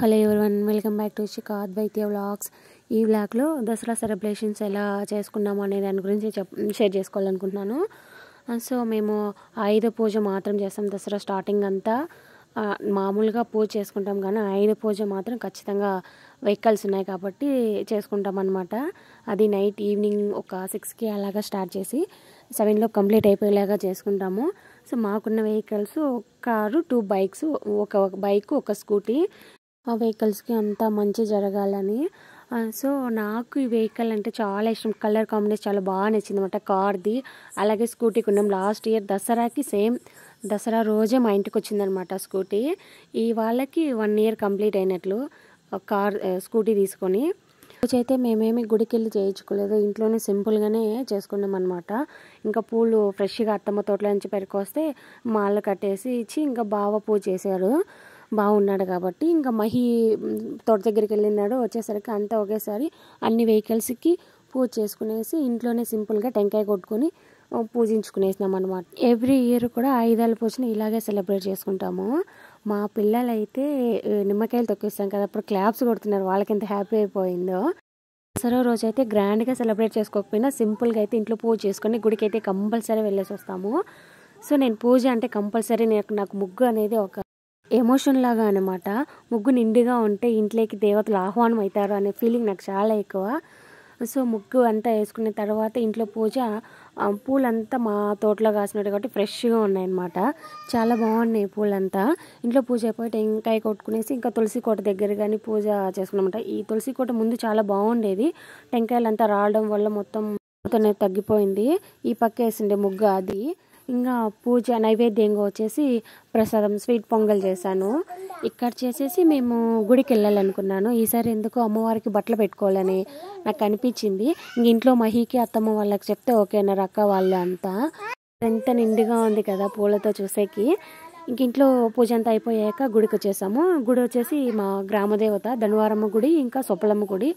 Hello everyone, welcome back to Shikha Advaitya vlogs. ఈ వ్లాగ్లో Dasara celebrations ఎలా చేసుకున్నాము అనే దాని గురించి షేర్ చేసుకోవాలనుకుంటున్నాను. సో మేము ఆయుధ పూజ మాత్రం చేస్తాం. దసరా స్టార్టింగ్ అంతా మామూలుగా పూజ చేసుకుంటాం, కానీ ఆయుధ పూజ మాత్రం ఖచ్చితంగా వెహికల్స్ ఉన్నాయి కాబట్టి చేసుకుంటాం అన్నమాట. అది నైట్ ఈవినింగ్ ఒక 6కి అలాగా స్టార్ట్ చేసి 7లో కంప్లీట్ అయిపోయేలాగా చేసుకుంటాము. సో మాకున్న వెహికల్స్ కారు, 2 బైక్స్, ఒక బైక్, ఒక స్కూటీ. ఆ వెహికల్స్కి అంతా మంచి జరగాలని. సో నాకు ఈ వెహికల్ అంటే చాలా ఇష్టం. కలర్ కాంబినేషన్ చాలా బాగా నచ్చింది అనమాట. కార్ది అలాగే స్కూటీకి ఉన్నాం. లాస్ట్ ఇయర్ దసరాకి సేమ్ దసరా రోజే మా ఇంటికి వచ్చిందనమాట స్కూటీ. ఈ వాళ్ళకి 1 ఇయర్ కంప్లీట్ అయినట్లు స్కూటీ తీసుకొని. అయితే మేమేమి గుడికి వెళ్ళి చేయించుకోలేదు, ఇంట్లోనే సింపుల్గానే చేసుకున్నాం అనమాట. ఇంకా పూలు ఫ్రెష్గా అత్తమ్మ తోటలో నుంచి పెరుకొస్తే మాల కట్టేసి ఇచ్చి ఇంకా బాగా పూజ చేశారు. బాగున్నాడు కాబట్టి ఇంకా మహి తోట దగ్గరికి వెళ్ళినాడు. వచ్చేసరికి అంతా ఒకేసారి అన్ని వెహికల్స్కి పూజ చేసుకునేసి ఇంట్లోనే సింపుల్గా టెంకాయ కొట్టుకొని పూజించుకునేసినాం అనమాట. ఎవ్రీ ఇయర్ కూడా ఆయుధాల పూజని ఇలాగే సెలబ్రేట్ చేసుకుంటాము. మా పిల్లలైతే నిమ్మకాయలు తొక్కిస్తాం కదా, అప్పుడు క్లాప్స్ కొడుతున్నారు. వాళ్ళకి ఎంత హ్యాపీ అయిపోయిందో. దసరా రోజు అయితే గ్రాండ్గా సెలబ్రేట్ చేసుకోకపోయినా సింపుల్గా అయితే ఇంట్లో పూజ చేసుకొని గుడికి అయితే కంపల్సరీ వెళ్ళేసి వస్తాము. సో నేను పూజ అంటే కంపల్సరీ నాకు ముగ్గు అనేది ఒక ఎమోషన్ లాగా అనమాట. ముగ్గు నిండుగా ఉంటే ఇంట్లోకి దేవతలు ఆహ్వానం అవుతారు అనే ఫీలింగ్ నాకు చాలా ఎక్కువ. సో ముగ్గు అంతా వేసుకున్న తర్వాత ఇంట్లో పూజ, పూలంతా మా తోటలో కాసినట్టు కాబట్టి ఫ్రెష్గా ఉన్నాయన్నమాట. చాలా బాగున్నాయి పూలంతా. ఇంట్లో పూజ అయిపోయి టెంకాయ కొట్టుకునేసి ఇంకా తులసి కోట దగ్గర కానీ పూజ చేసుకున్నామంట. ఈ తులసి కోట ముందు చాలా బాగుండేది, టెంకాయలు అంతా రావడం వల్ల మొత్తం తగ్గిపోయింది. ఈ పక్క వేసిండే ముగ్గు అది. ఇంకా పూజ నైవేద్యంగా వచ్చేసి ప్రసాదం స్వీట్ పొంగల్ చేశాను. ఇక్కడ చేసేసి మేము గుడికి వెళ్ళాలనుకున్నాను. ఈసారి ఎందుకో అమ్మవారికి బట్టలు పెట్టుకోవాలని నాకు అనిపించింది. ఇంక ఇంట్లో మహికి అత్తమ్మ వాళ్ళకి చెప్తే ఓకేనారు అక్క వాళ్ళు అంతా. ఎంత నిండుగా ఉంది కదా పూలతో చూసేకి. ఇంక ఇంట్లో పూజ అంతా అయిపోయాక గుడికి వచ్చేసాము. గుడి వచ్చేసి మా గ్రామదేవత ధనువారమ్మ గుడి, ఇంకా సొప్పలమ్మ గుడి.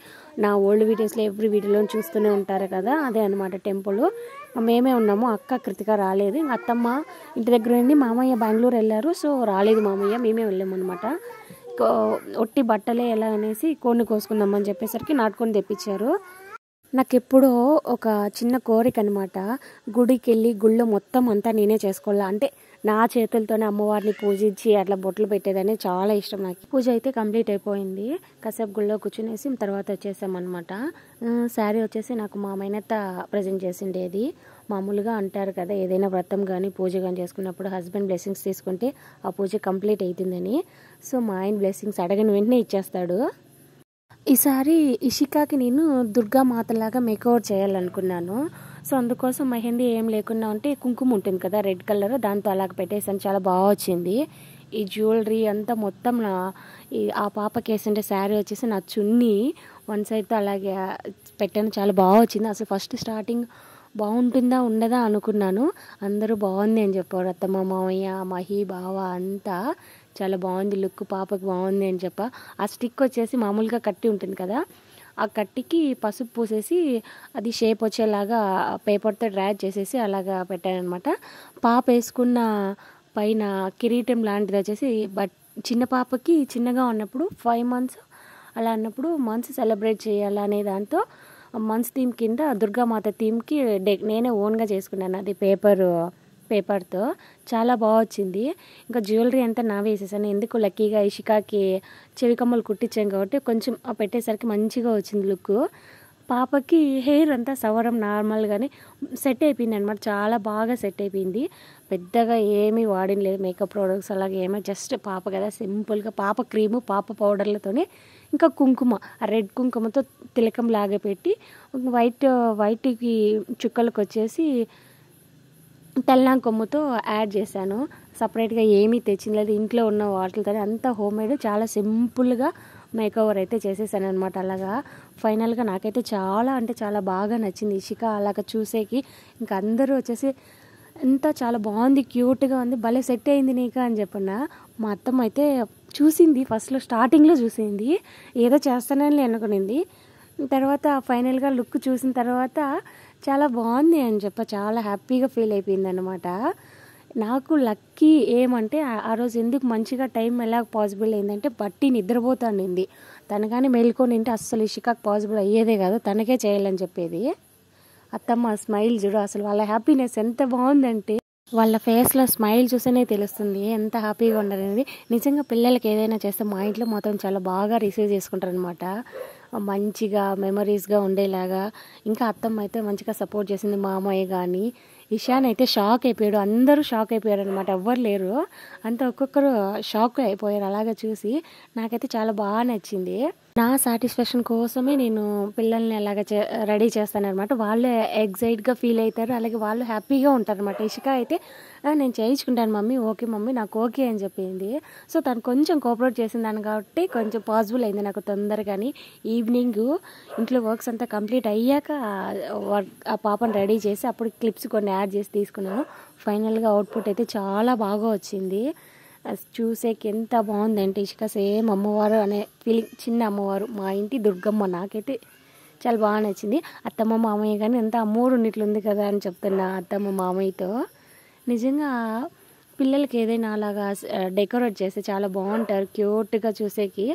నా ఓల్డ్ వీడియోస్లో ఎవ్రీ వీడియోలో చూస్తూనే ఉంటారు కదా, అదే అనమాట టెంపుల్. మేమే ఉన్నాము, అక్క కృతిక రాలేదు. ఇంక అత్తమ్మ ఇంటి దగ్గర ఉంది, మామయ్య బెంగళూరు వెళ్ళారు. సో రాలేదు మామయ్య, మేమే వెళ్ళాము అనమాట. ఒట్టి బట్టలే ఎలా అనేసి కోడిని కోసుకుందామని చెప్పేసరికి నాటుకొని తెప్పించారు. నాకు ఎప్పుడో ఒక చిన్న కోరిక అనమాట, గుడికి వెళ్ళి గుళ్ళో మొత్తం అంతా నేనే చేసుకోవాలా అంటే నా చేతులతోనే అమ్మవారిని పూజించి అట్లా బొట్లు పెట్టేదని చాలా ఇష్టం నాకు. పూజ అయితే కంప్లీట్ అయిపోయింది. కాసేపు గుళ్ళో కూర్చునేసి తర్వాత వచ్చేసామన్నమాట. శారీ వచ్చేసి నాకు మా మైనత్త ప్రజెంట్ చేసిండేది. మామూలుగా అంటారు కదా, ఏదైనా వ్రతం కానీ పూజ కానీ చేసుకున్నప్పుడు హస్బెండ్ బ్లెస్సింగ్స్ తీసుకుంటే ఆ పూజ కంప్లీట్ అవుతుందని. సో మా ఆయన బ్లెస్సింగ్స్ అడగని వెంటనే ఇచ్చేస్తాడు. ఈసారి ఇషికాకి నేను దుర్గామాతలాగా మేకఓవర్ చేయాలనుకున్నాను. సో అందుకోసం మెహందీ ఏం లేకుండా ఉంటే కుంకుమ ఉంటుంది కదా రెడ్ కలర్, దాంతో అలాగ పెట్టేసాను. చాలా బాగా వచ్చింది. ఈ జ్యువెలరీ అంతా మొత్తం ఆ పాపకి వేసిండే శారీ వచ్చేసి నా చున్నీ 1 సైడ్తో అలాగే పెట్టాను. చాలా బాగా వచ్చింది. అసలు ఫస్ట్ స్టార్టింగ్ బాగుంటుందా ఉండదా అనుకున్నాను. అందరూ బాగుంది అని చెప్పారు. అత్తమ్మ, మామయ్య, మహి, బావ అంతా చాలా బాగుంది లుక్, పాపకి బాగుంది అని చెప్పా. ఆ స్టిక్ వచ్చేసి మామూలుగా కట్టి ఉంటుంది కదా, ఆ కట్టికి పసుపు పూసేసి అది షేప్ వచ్చేలాగా పేపర్తో డ్రాగ్ చేసేసి అలాగా పెట్టాను అనమాట. పాప వేసుకున్న పైన కిరీటం లాంటిది వచ్చేసి చిన్న పాపకి చిన్నగా ఉన్నప్పుడు 5 మంత్స్ అలా అన్నప్పుడు మంత్స్ సెలబ్రేట్ చేయాలనే దాంతో మంత్స్ థీమ్ కింద దుర్గామాత థీమ్కి నేనే ఓన్గా చేసుకున్నాను. అది పేపర్తో చాలా బాగా వచ్చింది. ఇంకా జ్యువెలరీ అంతా నావే వేసేసాను. ఎందుకు లక్కీగా ఇషికాకి చెవి కమ్మలు కుట్టించాం కాబట్టి కొంచెం పెట్టేసరికి మంచిగా వచ్చింది లుక్. పాపకి హెయిర్ అంతా సవరం నార్మల్గానే సెట్ అయిపోయింది అనమాట. చాలా బాగా సెట్ అయిపోయింది. పెద్దగా ఏమీ వాడిన లేదు మేకప్ ప్రోడక్ట్స్ అలాగే ఏమో, జస్ట్ పాప కదా సింపుల్గా పాప క్రీము, పాప పౌడర్లతోనే ఇంకా కుంకుమ, రెడ్ కుంకుమతో తిలకం లాగా పెట్టి వైట్కి చుక్కలకు వచ్చేసి తెల్లం కొమ్ముతో యాడ్ చేశాను. సపరేట్గా ఏమీ తెచ్చింది, ఇంట్లో ఉన్న వాటితోనే అంతా హోమ్మేడ్. చాలా సింపుల్గా మేకఓవర్ అయితే చేసేసాను అనమాట. అలాగా ఫైనల్గా నాకైతే చాలా అంటే చాలా బాగా నచ్చింది ఇషిక అలాగ చూసేకి. ఇంకా అందరూ వచ్చేసి అంతా చాలా బాగుంది, క్యూట్గా ఉంది, భలే సెట్ అయింది నీకు అని చెప్పన్నా. మా అత్తమ్మ అయితే చూసింది, ఫస్ట్లో స్టార్టింగ్లో చూసింది, ఏదో చేస్తానని అనుకునింది. తర్వాత ఫైనల్గా లుక్ చూసిన తర్వాత చాలా బాగుంది అని చాలా హ్యాపీగా ఫీల్ అయిపోయింది అనమాట. నాకు లక్కీ ఏమంటే ఆ రోజు ఎందుకు మంచిగా టైం ఎలా పాసిబుల్ అయిందంటే బట్టి నిద్రపోతాండింది. తను కానీ మేల్కొని ఉంటే అస్సలు ఇషికాకు పాసిబుల్ అయ్యేదే కాదు, తనకే చేయాలని చెప్పేది. అత్తమ్మ స్మైల్ చూడు, అసలు వాళ్ళ హ్యాపీనెస్ ఎంత బాగుందంటే వాళ్ళ ఫేస్లో స్మైల్ చూస్తేనే తెలుస్తుంది ఎంత హ్యాపీగా ఉన్నారనేది. నిజంగా పిల్లలకి ఏదైనా చేస్తే మా ఇంట్లో మొత్తం చాలా బాగా రిసీవ్ చేసుకుంటారు అనమాట, మంచిగా మెమరీస్గా ఉండేలాగా. ఇంకా అత్తమ్మ అయితే మంచిగా సపోర్ట్ చేసింది. మా అమ్మాయి కానీ ఇషాన్ అయితే షాక్ అయిపోయాడు, అందరూ షాక్ అయిపోయారు అనమాట, ఎవ్వరు లేరు అంతా ఒక్కొక్కరు షాక్ అయిపోయారు అలాగా చూసి. నాకైతే చాలా బాగా నచ్చింది. నా సాటిస్ఫాక్షన్ కోసమే నేను పిల్లల్ని అలాగ రెడీ చేస్తానన్నమాట. వాళ్ళు ఎగ్జైట్గా ఫీల్ అవుతారు, అలాగే వాళ్ళు హ్యాపీగా ఉంటారు అనమాట. ఇషిక అయితే నేను చేయించుకుంటాను మమ్మీ, ఓకే మమ్మీ నాకు ఓకే అని చెప్పింది. సో తను కొంచెం కోఆపరేట్ చేసిందాన్ని కాబట్టి కొంచెం పాసిబుల్ అయింది నాకు తొందరగాని. ఈవినింగ్ ఇంట్లో వర్క్స్ అంతా కంప్లీట్ అయ్యాక ఆ పాపను రెడీ చేసి అప్పుడు క్లిప్స్ కొన్ని యాడ్ చేసి తీసుకున్నాను. ఫైనల్గా అవుట్పుట్ అయితే చాలా బాగా వచ్చింది. చూసేకి ఎంత బాగుందంటే ఇషిక సేమ్ అమ్మవారు అనే ఫీలింగ్, చిన్న అమ్మవారు, మా ఇంటి దుర్గమ్మ. నాకైతే చాలా బాగా నచ్చింది. అత్తమ్మ మామయ్య కానీ ఎంత అమ్మోరు ఉన్నట్లుంది కదా అని చెప్తున్నా అత్తమ్మ మామయ్యతో. నిజంగా పిల్లలకి ఏదైనా అలాగా డెకరేట్ చేస్తే చాలా బాగుంటారు, క్యూట్గా చూసేకి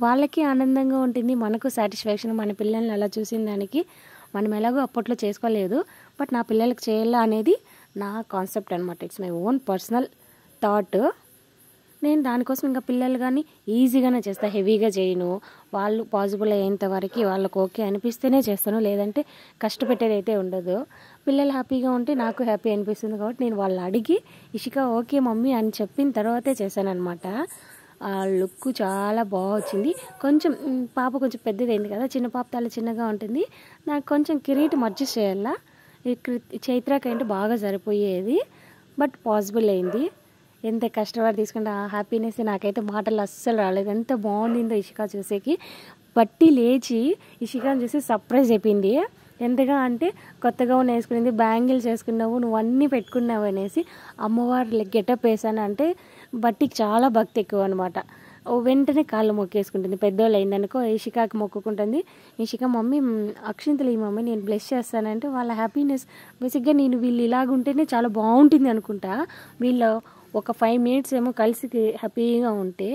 వాళ్ళకి ఆనందంగా ఉంటుంది, మనకు సాటిస్ఫాక్షన్. మన పిల్లల్ని అలా చూసిన దానికి మనం ఎలాగో అప్పట్లో చేసుకోలేదు, బట్ నా పిల్లలకి చేయాలా అనేది నా కాన్సెప్ట్ అనమాట. It's my own personal thought. నేను దానికోసం ఇంకా పిల్లలు కానీ ఈజీగానే చేస్తాను, హెవీగా చేయను. వాళ్ళు పాసిబుల్ అయ్యేంత వరకు వాళ్ళకు ఓకే అనిపిస్తేనే చేస్తాను, లేదంటే కష్టపెట్టేది అయితే ఉండదు. పిల్లలు హ్యాపీగా ఉంటే నాకు హ్యాపీ అనిపిస్తుంది కాబట్టి నేను వాళ్ళని అడిగి ఇషిక ఓకే మమ్మీ అని చెప్పిన తర్వాతే చేశాను అనమాట. ఆ లుక్ చాలా బాగా వచ్చింది. కొంచెం పాప కొంచెం పెద్దదైంది కదా, చిన్న పాప తల చిన్నగా ఉంటుంది, నాకు కొంచెం కిరీటం అడ్జస్ట్ చేయాలా. చైత్రకంటే బాగా సరిపోయేది, బట్ పాసిబుల్ అయింది. ఎంత కష్టపడి తీసుకుంటే ఆ హ్యాపీనెస్ నాకైతే మాటలు అస్సలు రాలేదు. ఎంత బాగుండిందో ఇషిక చూసేకి. బట్టి లేచి ఇషికాని చూసి సర్ప్రైజ్ అయిపోయింది. ఎంతగా అంటే కొత్తగా వేసుకునేది, బ్యాంగిల్స్ వేసుకున్నావు, నువ్వు అన్నీ పెట్టుకున్నావు అనేసి అమ్మవారు గెటప్ వేసాను అంటే బట్టికి చాలా భక్తి ఎక్కువ అనమాట. వెంటనే కాళ్ళు మొక్కేసుకుంటుంది. పెద్దోళ్ళు అయిందనుకో ఇషికాకి మొక్కుకుంటుంది. ఇషిక మమ్మీ అక్షింతలు ఈ మమ్మీ నేను బ్లెస్ చేస్తానంటే వాళ్ళ హ్యాపీనెస్ బేసిక్గా నేను వీళ్ళు ఇలాగుంటేనే చాలా బాగుంటుంది అనుకుంటా. వీళ్ళు ఒక 5 minutes ఏమో కలిసి హ్యాపీగా ఉంటే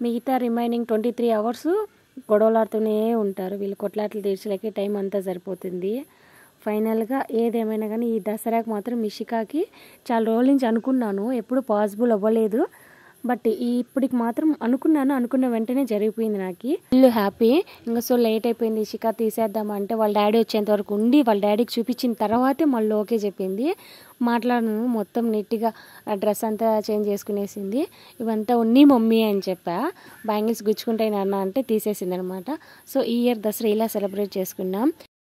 మిగతా రిమైనింగ్ 23 hours గొడవలాడుతూనే ఉంటారు. వీళ్ళు కొట్లాటలు తీర్చలేకే టైం అంతా సరిపోతుంది. ఫైనల్గా ఏదేమైనా కానీ ఈ దసరాకి మాత్రం ఇషికాకి చాలా రోజుల నుంచి అనుకున్నాను, ఎప్పుడు పాసిబుల్ అవ్వలేదు, బట్ ఇప్పటికి మాత్రం అనుకున్న వెంటనే జరిగిపోయింది. నాకు ఫుల్ హ్యాపీ. ఇంకా సో లేట్ అయిపోయింది, ఇషిక తీసేద్దామంటే వాళ్ళ డాడీ వచ్చేంత వరకు ఉండి వాళ్ళ డాడీకి చూపించిన తర్వాతే మళ్ళీ ఓకే చెప్పింది. మాట్లాడను మొత్తం నీట్గా డ్రెస్ అంతా చేంజ్ చేసుకునేసింది. ఇవంతా ఉన్ని మమ్మీ అని చెప్పా, బ్యాంగిల్స్ గుచ్చుకుంటాయి నాన్న అంటే తీసేసింది అనమాట. సో ఈ ఇయర్ దసరా ఇలా సెలబ్రేట్ చేసుకున్నాం.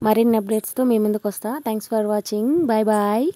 మరిన్ని అప్డేట్స్తో మీ ముందుకు వస్తా. Thanks for watching. Bye bye.